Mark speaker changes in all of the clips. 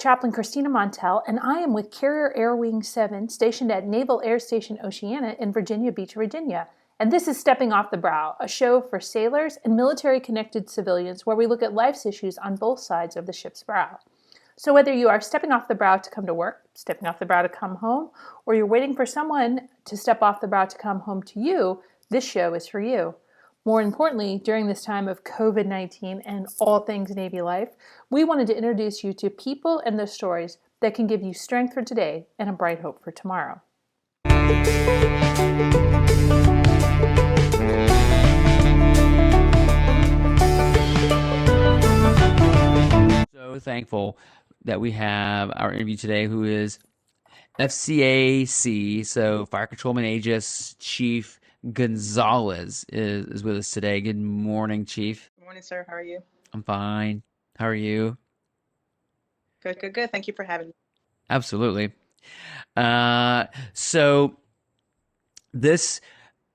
Speaker 1: Chaplain Christina Montel, and I am with Carrier Air Wing 7, stationed at Naval Air Station Oceana in Virginia Beach, Virginia. And this is Stepping Off the Brow, a show for sailors and military-connected civilians where we look at life's issues on both sides of the ship's brow. So whether you are stepping off the brow to come to work, stepping off the brow to come home, or you're waiting for someone to step off the brow to come home to you, this show is for you. More importantly, during this time of COVID-19 and all things Navy life, we wanted to introduce you to people and their stories that can give you strength for today and a bright hope for tomorrow.
Speaker 2: So thankful that we have our interview today, who is FCAC, so Fire Controlman Aegis Chief Gonzalez is with us today. Good morning, Chief.
Speaker 3: Good morning, sir. How are you?
Speaker 2: I'm fine. How are you?
Speaker 3: Good, good, good. Thank you for having me.
Speaker 2: Absolutely. So this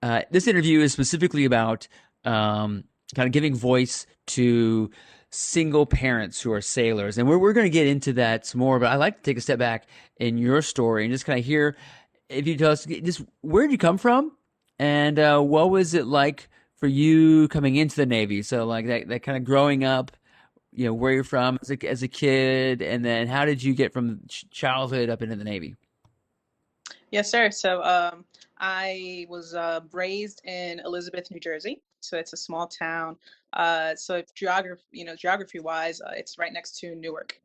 Speaker 2: interview is specifically about kind of giving voice to single parents who are sailors, and we're going to get into that some more. But I'd like to take a step back in your story and just kind of hear, if you tell us just where did you come from, and what was it like for you coming into the Navy? So like that kind of growing up, you know, where you're from as a kid, and then how did you get from childhood up into the Navy?
Speaker 3: Yes, sir. So I was raised in Elizabeth, New Jersey. So it's a small town. So geography-wise, it's right next to Newark.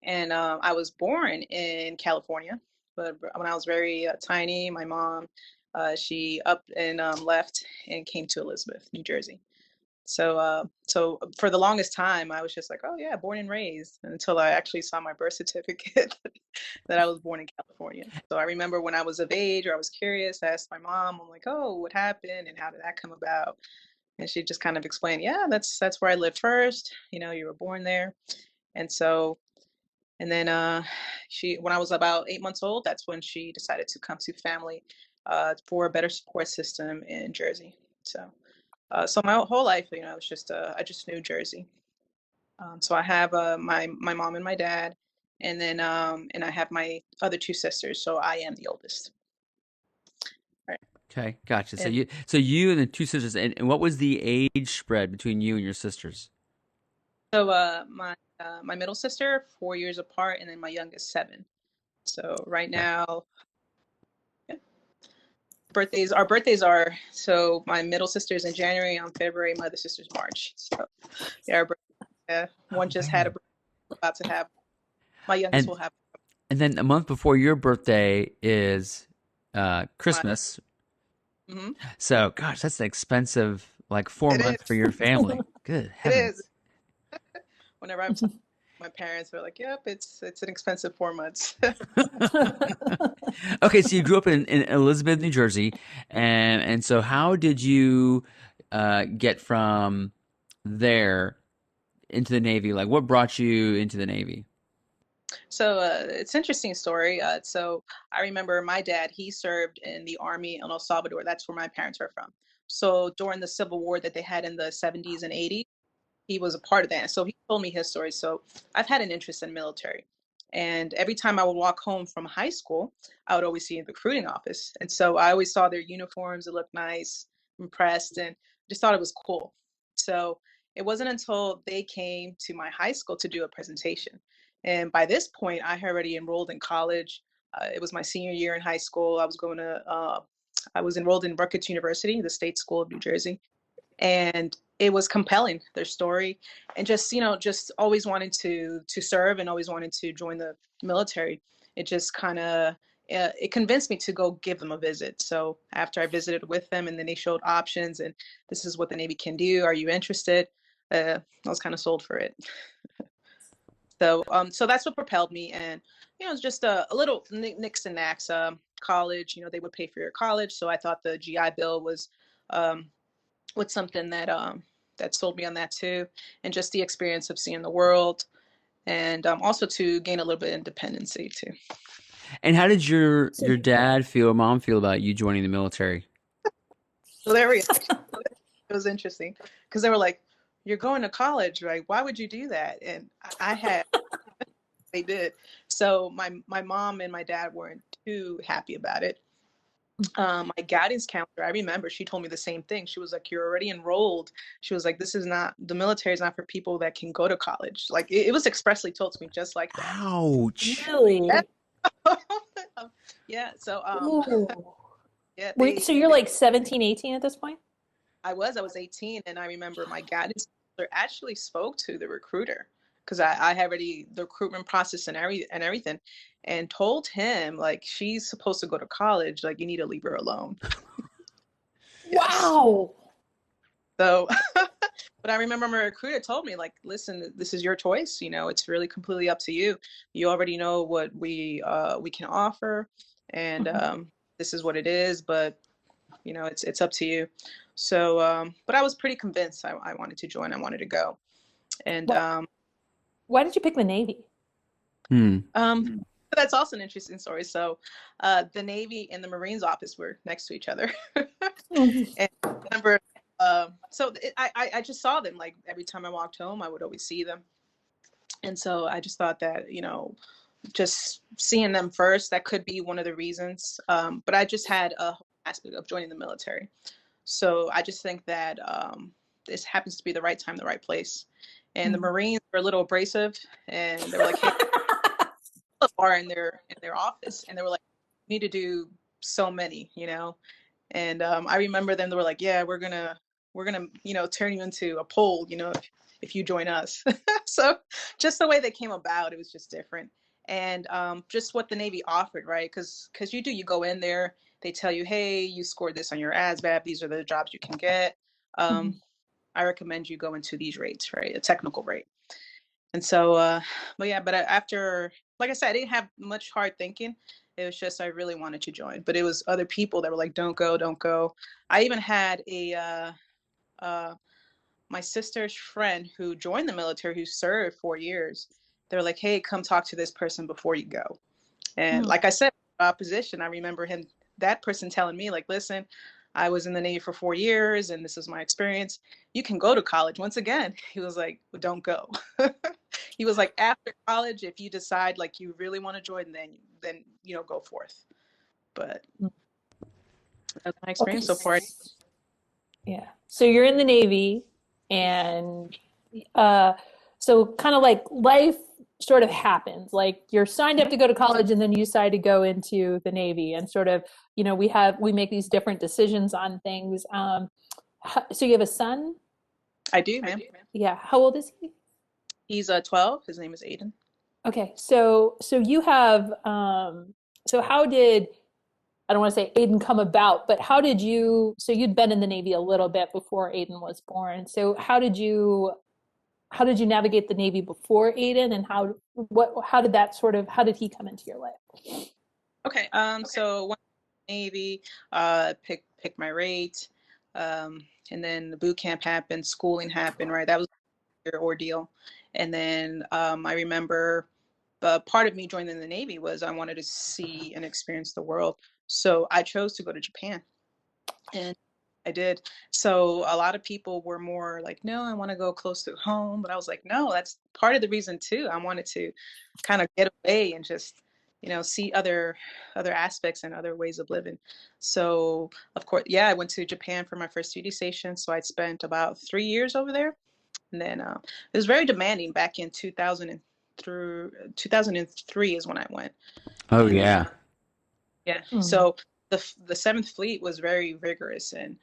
Speaker 3: And I was born in California, but when I was very tiny, my mom, she up and left and came to Elizabeth, New Jersey. So for the longest time, I was just like, oh yeah, born and raised, until I actually saw my birth certificate that I was born in California. So I remember when I was of age, or I was curious, I asked my mom, I'm like, oh, what happened and how did that come about? And she just kind of explained, yeah, that's where I lived first. You know, you were born there. And then when I was about 8 months old, that's when she decided to come to family for a better support system in Jersey. So my whole life, you know, it was I just knew Jersey. So I have my mom and my dad, and then and I have my other two sisters. So I am the oldest. Right.
Speaker 2: Okay, gotcha.
Speaker 3: And
Speaker 2: So you and the two sisters, and what was the age spread between you and your sisters?
Speaker 3: so my middle sister, 4 years apart, and then my youngest 7. So right
Speaker 2: Okay.
Speaker 3: now, yeah, our birthdays are, so my middle sister's in January, I'm February, my other sister's March. So yeah, our birthday, one
Speaker 2: Oh
Speaker 3: just had a
Speaker 2: man.
Speaker 3: birthday, about to have, my youngest
Speaker 2: And
Speaker 3: will have
Speaker 2: and then a month before your birthday is
Speaker 3: my.
Speaker 2: Christmas.
Speaker 3: Mhm.
Speaker 2: So gosh, that's an expensive like 4 months for
Speaker 3: It
Speaker 2: your family. Good
Speaker 3: is.
Speaker 2: heavens.
Speaker 3: Whenever I'm talking to my parents, they're like, "Yep, it's an expensive 4 months."
Speaker 2: Okay, so you grew up in Elizabeth, New Jersey, and so how did you get from there into the Navy? Like, what brought you into the Navy?
Speaker 3: So it's an interesting story. So I remember my dad, he served in the army in El Salvador. That's where my parents are from. So during the Civil War that they had in the 70s and 80s, he was a part of that. So he told me his story. So I've had an interest in military. And every time I would walk home from high school, I would always see the recruiting office. And so I always saw their uniforms. It looked nice, impressed, and just thought it was cool. So it wasn't until they came to my high school to do a presentation. And by this point, I had already enrolled in college. It was my senior year in high school. I was enrolled in Rutgers University, the state school of New Jersey, and it was compelling, their story, and just, you know, just always wanted to serve and always wanted to join the military. It just kind of it convinced me to go give them a visit. So after I visited with them, and then they showed options, and this is what the Navy can do, are you interested? I was kind of sold for it. So that's what propelled me. And you know, it's just a little nicks and knacks. College, you know, they would pay for your college, so I thought the GI Bill um, was something that sold me on that too, and just the experience of seeing the world, and also to gain a little bit of independency too.
Speaker 2: And how did your
Speaker 1: So,
Speaker 2: your dad feel, or mom feel about you joining the military?
Speaker 3: So their reaction, it was interesting, because they were like, "You're going to college, right? Why would you do that?" And I had they did. So my mom and my dad weren't too happy about it. My guidance counselor, I remember she told me the same thing. She was like, "You're already enrolled." She was like, the military is not for people that can go to college. Like it was expressly told to me just like that.
Speaker 2: Ouch.
Speaker 1: Really?
Speaker 3: Yeah. Yeah. So
Speaker 1: Ooh.
Speaker 3: yeah,
Speaker 1: So you're like 17, 18 at this point?
Speaker 3: I was 18, and I remember my guidance counselor actually spoke to the recruiter because I had already the recruitment process and everything, and told him like she's supposed to go to college, like you need to leave her alone. Yes.
Speaker 1: Wow.
Speaker 3: So, but I remember my recruiter told me like, listen, this is your choice. You know, it's really completely up to you. You already know what we can offer, and this is what it is. But you know, it's up to you. So, but I was pretty convinced I wanted to join. I wanted to go, and
Speaker 1: Why did you pick the Navy?
Speaker 3: that's also an interesting story. So, the Navy and the Marines office were next to each other, and I remember. I just saw them like every time I walked home, I would always see them, and so I just thought that just seeing them first, that could be one of the reasons. But I just had a whole aspect of joining the military. So I just think that this happens to be the right time, the right place. And the Marines were a little abrasive, and they were like, "Hey," are in their office, and they were like, "You need to do so many," And I remember them. They were like, "Yeah, we're gonna turn you into a pole, if you join us." So just the way they came about, it was just different. And just what the Navy offered, right? Because you go in there, they tell you, "Hey, you scored this on your ASVAB. These are the jobs you can get. I recommend you go into these rates, right? A technical rate." And so, but after, like I said, I didn't have much hard thinking. It was just I really wanted to join, but it was other people that were like, "Don't go, don't go." I even had my sister's friend who joined the military, who served 4 years. They were like, "Hey, come talk to this person before you go." And like I said, opposition. I remember that person telling me like, "Listen, I was in the Navy for 4 years, and this is my experience. You can go to college." Once again, he was like, well, "Don't go." He was like, "After college, if you decide like you really want to join, then go forth." But that's my experience so far.
Speaker 1: Yeah. So you're in the Navy, and uh, so kind of like life sort of happens. Like you're signed up to go to college, and then you decide to go into the Navy, and sort of, we make these different decisions on things. So you have a son?
Speaker 3: I do, ma'am.
Speaker 1: Yeah. How old is he?
Speaker 3: He's 12. His name is Aiden.
Speaker 1: Okay. So you have so how did, I don't want to say Aiden come about, but so you'd been in the Navy a little bit before Aiden was born. So how did you navigate the Navy before Aiden, and how did he come into your life?
Speaker 3: Okay. So when Navy, pick my rate, and then the boot camp happened, schooling happened, right? That was your ordeal. And then I remember part of me joining the Navy was I wanted to see and experience the world. So I chose to go to Japan, and I did. So a lot of people were more like, "No, I want to go close to home." But I was like, "No, that's part of the reason too. I wanted to kind of get away and just, see other aspects and other ways of living." So of course, yeah, I went to Japan for my first duty station. So I spent about 3 years over there. And then it was very demanding back in 2000 through 2003 is when I went.
Speaker 2: Oh,
Speaker 3: And
Speaker 2: yeah.
Speaker 3: yeah. So the Seventh Fleet was very vigorous, and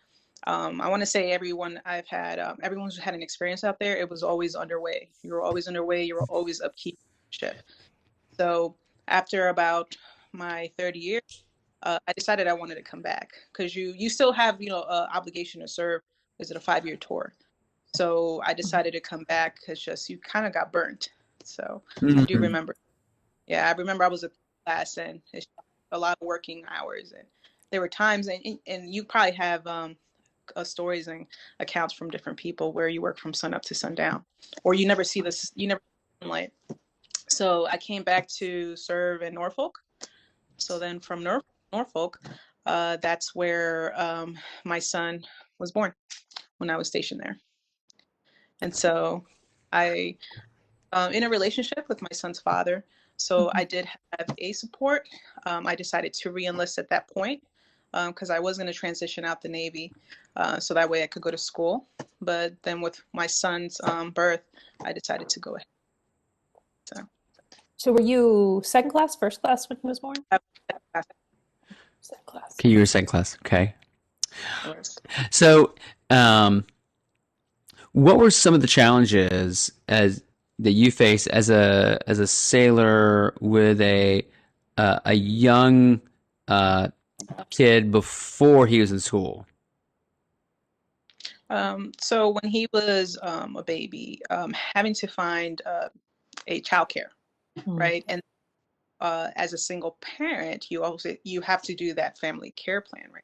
Speaker 3: I want to say everyone's had an experience out there. It was always underway. You were always underway. You were always upkeep ship. So after about my third year, I decided I wanted to come back because you still have obligation to serve. Is it a 5-year tour? So I decided to come back because just you kind of got burnt. So I do remember. Yeah, I remember I was a class, and it's a lot of working hours, and there were times, and you probably have stories and accounts from different people where you work from sun up to sundown, or you never see sunlight. So I came back to serve in Norfolk. So then from Norfolk, that's where my son was born when I was stationed there. And so I, in a relationship with my son's father, So I did have a support. I decided to re-enlist at that point because I was going to transition out the Navy so that way I could go to school. But then with my son's birth, I decided to go ahead.
Speaker 1: So were you second class, first class when he was born? Second class.
Speaker 2: Okay, you were second class. Okay.
Speaker 3: So,
Speaker 2: So, what were some of the challenges that you faced as a sailor with a young kid before he was in school?
Speaker 3: so when he was a baby, having to find a childcare, right? And as a single parent, you have to do that family care plan, right?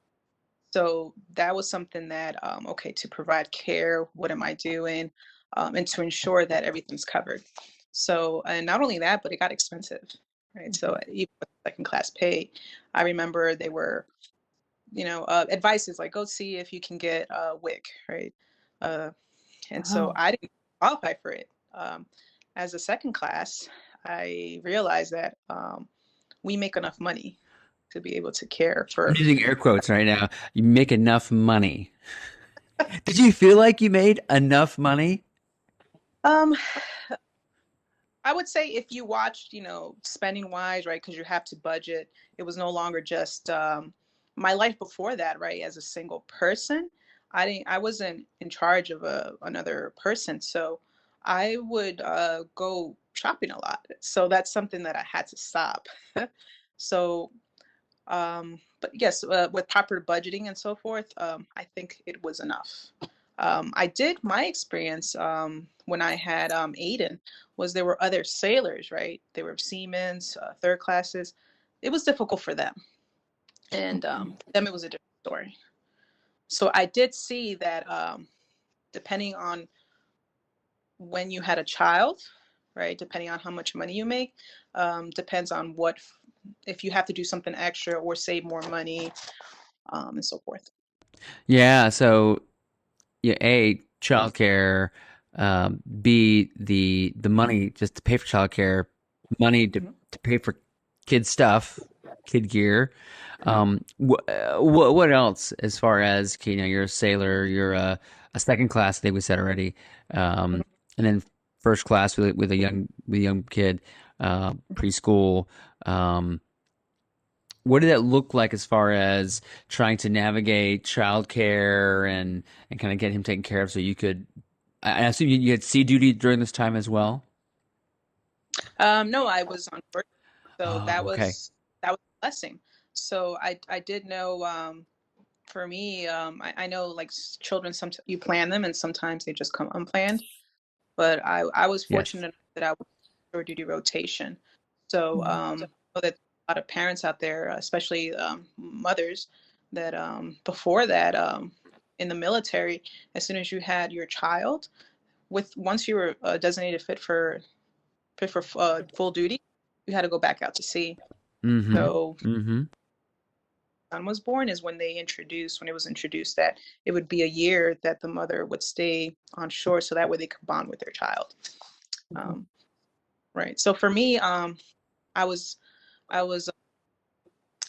Speaker 3: So that was something that okay, to provide care, what am I doing, and to ensure that everything's covered. So, and not only that, but it got expensive, right? So even with second class pay, I remember they were, advice is like, go see if you can get a WIC, right? And so I didn't qualify for it. As a second class, I realized that we make enough money to be able to care
Speaker 2: I'm
Speaker 3: for.
Speaker 2: using air quotes right now. You make enough money. Did you feel like you made enough money?
Speaker 3: Um, I would say if you watched, spending wise, right, because you have to budget, it was no longer just my life before that, right? As a single person, I wasn't in charge of another person, so I would go shopping a lot. So that's something that I had to stop. So, but yes, with proper budgeting and so forth, I think it was enough. I did my experience when I had Aiden was there were other sailors, right? They were seamen, third classes. It was difficult for them, and them it was a different story. So I did see that depending on when you had a child, right? Depending on how much money you make, depends on if you have to do something extra or save more money, and so forth.
Speaker 2: Yeah. So, yeah, A, childcare, B, the money just to pay for childcare, money to pay for kid stuff, kid gear. What else as far as, okay, you're a sailor, you're a second class, I think we said already, and then first class with a young kid, preschool. What did that look like as far as trying to navigate childcare and kind of get him taken care of so you could, I assume you had sea duty during this time as well?
Speaker 3: No, I was on work, so
Speaker 2: Oh,
Speaker 3: that
Speaker 2: okay.
Speaker 3: was a blessing. So I did know for me, I know like children, sometimes you plan them and sometimes they just come unplanned. But I was
Speaker 2: Yes.
Speaker 3: fortunate enough that I was short duty rotation. So I know that a lot of parents out there, especially mothers, that before that in the military, as soon as you had your child, once you were designated fit for full duty, you had to go back out to sea.
Speaker 2: Mm-hmm.
Speaker 3: So
Speaker 2: Mm-hmm.
Speaker 3: son was born is when it was introduced that it would be a year that the mother would stay on shore so that way they could bond with their child. Um, right. So for me, I was I was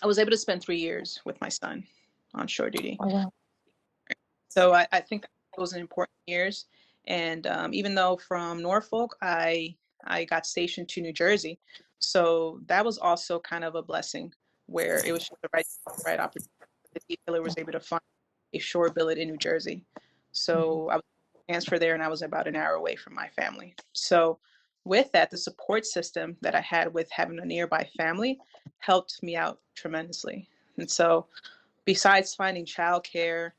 Speaker 3: I was able to spend 3 years with my son on shore duty.
Speaker 1: Oh, wow.
Speaker 3: So I think those are important years. And even though from Norfolk, I got stationed to New Jersey, so that was also kind of a blessing where it was just the right opportunity. The dealer was able to find a shore billet in New Jersey, so I was transferred there, and I was about an hour away from my family. So with that, the support system that I had with having a nearby family helped me out tremendously. And so besides finding childcare,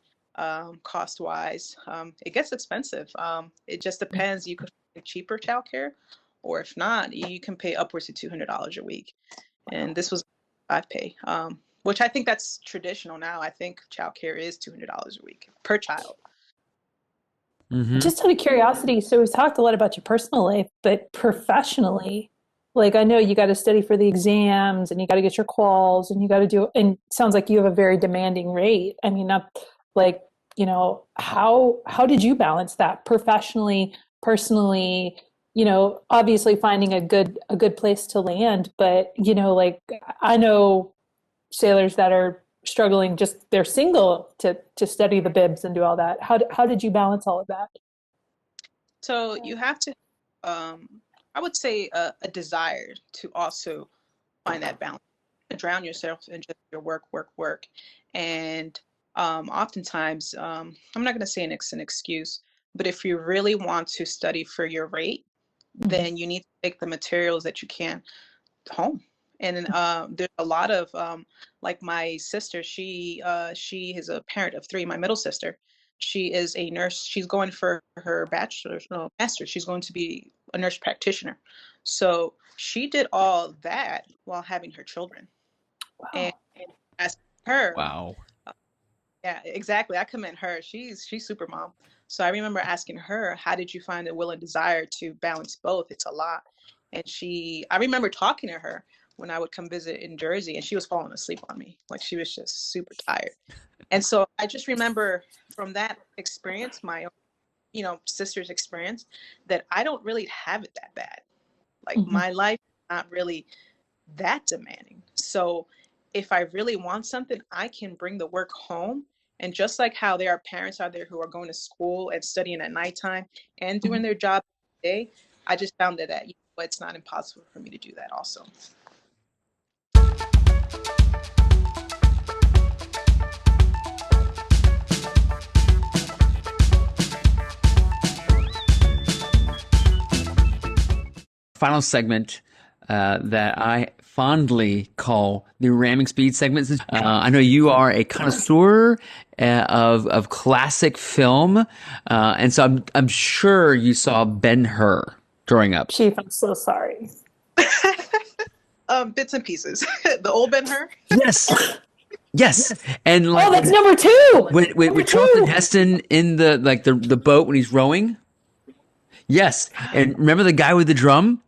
Speaker 3: cost wise, it gets expensive. It just depends. You could find cheaper childcare, or if not, you can pay upwards to $200 a week. And this was I pay, which I think that's traditional now. I think childcare is $200 a week per child.
Speaker 2: Mm-hmm.
Speaker 1: Just out of curiosity, so we've talked a lot about your personal life, but professionally, like I know you got to study for the exams and you got to get your quals and you got to do, and it sounds like you have a very demanding rate. I mean, not like, how did you balance that professionally, personally? obviously finding a good place to land, but like I know sailors that are struggling, just they're single to study the bibs and do all that. How did you balance all of that?
Speaker 3: So you have to, I would say, a desire to also find that balance. Drown yourself in just your work, work, work, and oftentimes, I'm not going to say an excuse, but if you really want to study for your rate, then you need to take the materials that you can home. And there's a lot of like my sister, she is a parent of three. My middle sister, she is a nurse. She's going for her bachelor's, no, master's. She's going to be a nurse practitioner. So she did all that while having her children.
Speaker 1: Wow.
Speaker 3: And as her,
Speaker 2: Wow.
Speaker 3: yeah, exactly. I commend her. She's super mom. So I remember asking her, how did you find the will and desire to balance both? It's a lot. And I remember talking to her when I would come visit in Jersey, and she was falling asleep on me. Like, she was just super tired. And so I just remember from that experience, my own, sister's experience, that I don't really have it that bad. Like, my life is not really that demanding. So if I really want something, I can bring the work home. And just like how there are parents out there who are going to school and studying at nighttime and doing their job every day, I just found that it's not impossible for me to do that also.
Speaker 2: Final segment that I fondly call the ramming speed segment. I know you are a connoisseur of classic film, and so I'm sure you saw Ben-Hur growing up.
Speaker 1: Chief, I'm so sorry.
Speaker 3: Bits and pieces. The old Ben-Hur.
Speaker 2: Yes, and like,
Speaker 1: that's number two.
Speaker 2: With Charlton Heston in the boat when he's rowing. Yes, and remember the guy with the drum?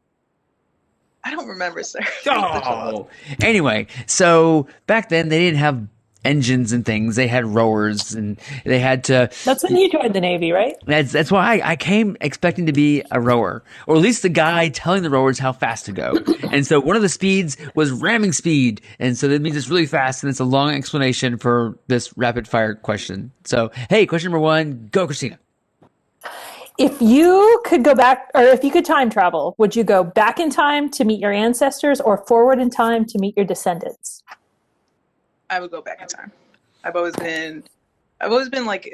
Speaker 3: I don't remember, sir.
Speaker 2: Oh, anyway, so back then they didn't have engines and things. They had rowers, and they had to.
Speaker 1: That's when you joined the Navy, right?
Speaker 2: That's why I came expecting to be a rower, or at least the guy telling the rowers how fast to go. And so one of the speeds was ramming speed, and so that means it's really fast, and it's a long explanation for this rapid fire question. So, hey, question number one, go, Christina.
Speaker 1: If you could go back, or if you could time travel, would you go back in time to meet your ancestors or forward in time to meet your descendants?
Speaker 3: I would go back in time. I've always been like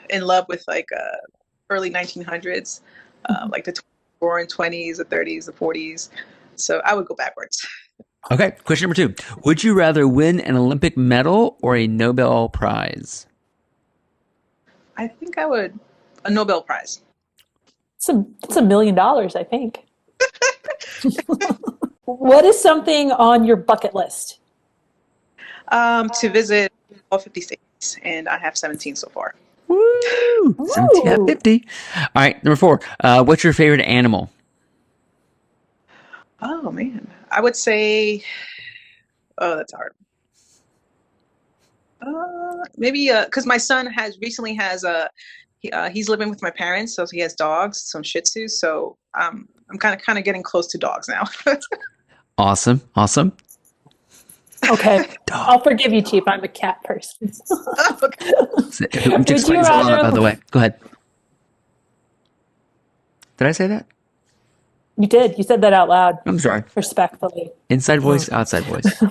Speaker 3: in love with like early 1900s, like the roaring 20s, the 30s, the 40s. So I would go backwards.
Speaker 2: Okay, question number two. Would you rather win an Olympic medal or a Nobel Prize?
Speaker 3: I think I would. A Nobel Prize.
Speaker 1: It's $1 million, I think. What is something on your bucket list?
Speaker 3: To visit all 50 states, and I have 17 so far.
Speaker 2: Woo! 17 out of 50. All right, number four. What's your favorite animal?
Speaker 3: Oh, man. I would say, that's hard. Maybe, because my son recently has he's living with my parents, so he has dogs, some Shih Tzus. So I'm kind of getting close to dogs now.
Speaker 2: Awesome.
Speaker 1: Okay, I'll forgive you, Chief. I'm a cat person.
Speaker 3: Okay.
Speaker 2: Would you explain that, by the way? Go ahead. Did I say that?
Speaker 1: You did. You said that out loud.
Speaker 2: I'm sorry.
Speaker 1: Respectfully.
Speaker 2: Inside voice, outside voice.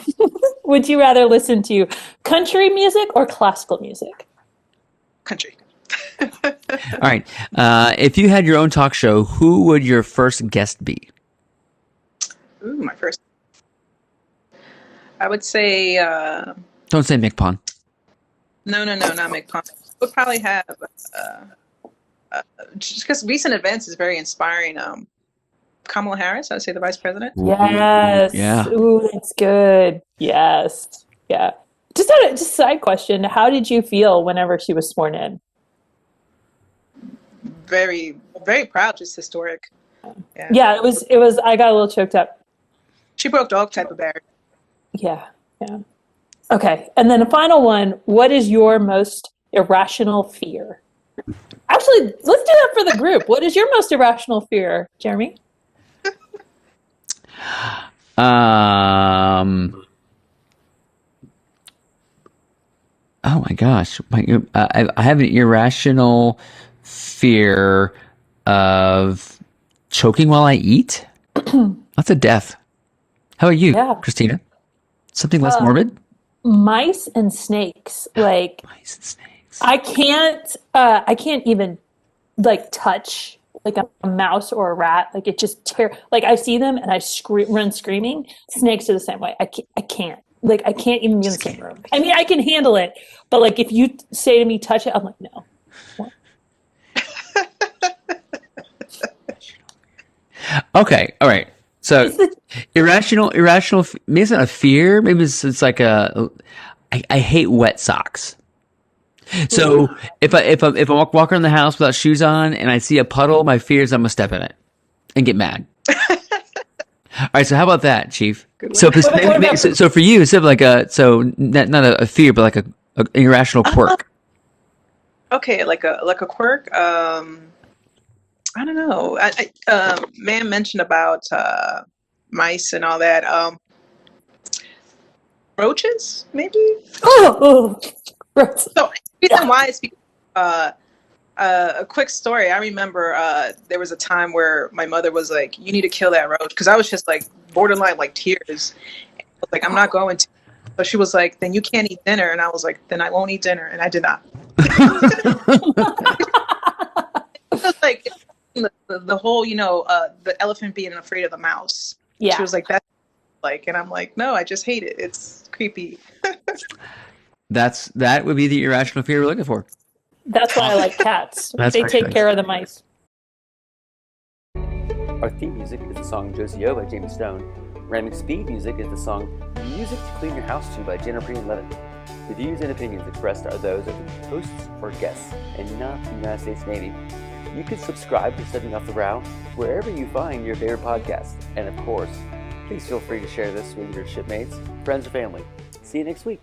Speaker 1: Would you rather listen to country music or classical music?
Speaker 3: Country.
Speaker 2: All right. If you had your own talk show, who would your first guest be?
Speaker 3: Ooh, my first. I would say.
Speaker 2: Don't say Mick Pond.
Speaker 3: No, not Mick Pond. We'll probably have. Just because recent events is very inspiring. Kamala Harris, I would say the vice president.
Speaker 1: Yes.
Speaker 2: Yeah.
Speaker 1: Ooh, that's good. Yes. Yeah. Just a side question. How did you feel whenever she was sworn in?
Speaker 3: Very, very proud. Just historic.
Speaker 1: Yeah, it was. I got a little choked up.
Speaker 3: She broke all type of barriers.
Speaker 1: Yeah. Okay. And then a final one. What is your most irrational fear? Actually, let's do that for the group. What is your most irrational fear, Jeremy?
Speaker 2: Oh my gosh, I have an irrational fear of choking while I eat. That's a death. How about you,
Speaker 1: Yeah.
Speaker 2: Christina? Something less morbid?
Speaker 1: Mice and snakes. Like
Speaker 2: Mice and snakes.
Speaker 1: I can't even like touch like a mouse or a rat. Like it just like I see them and I run screaming. Snakes are the same way. I can't. Like I can't even be in the same room. I mean, I can handle it, but like if you say to me, touch it, I'm like, no.
Speaker 2: Okay, all right. So irrational. Maybe it's not a fear. Maybe it's like I hate wet socks. So if I walk around the house without shoes on and I see a puddle, my fear is I'm gonna step in it and get mad. All right. So how about that, Chief? So so for you, instead of like not a fear, but like a irrational quirk.
Speaker 3: Okay, like a quirk. I don't know. Man mentioned about mice and all that. Roaches, maybe.
Speaker 1: Oh, gross.
Speaker 3: So the reason why is because a quick story. I remember there was a time where my mother was like, "You need to kill that roach," because I was just like borderline like tears. I was like, "I'm not going to." So she was like, "Then you can't eat dinner," and I was like, "Then I won't eat dinner," and I did not. It was like the whole, the elephant being afraid of the mouse.
Speaker 1: Yeah.
Speaker 3: She was like, "That's like," and I'm like, "No, I just hate it. It's creepy."
Speaker 2: That would be the irrational fear we're looking for.
Speaker 1: That's why I like cats. They take care of the mice.
Speaker 4: Our theme music is the song Josie O by James Stone. Random Speed music is the song Music to Clean Your House to by Jennifer and Levin. The views and opinions expressed are those of the hosts or guests and not the United States Navy. You can subscribe to Stepping Off the Brow wherever you find your favorite podcast. And of course, please feel free to share this with your shipmates, friends, or family. See you next week.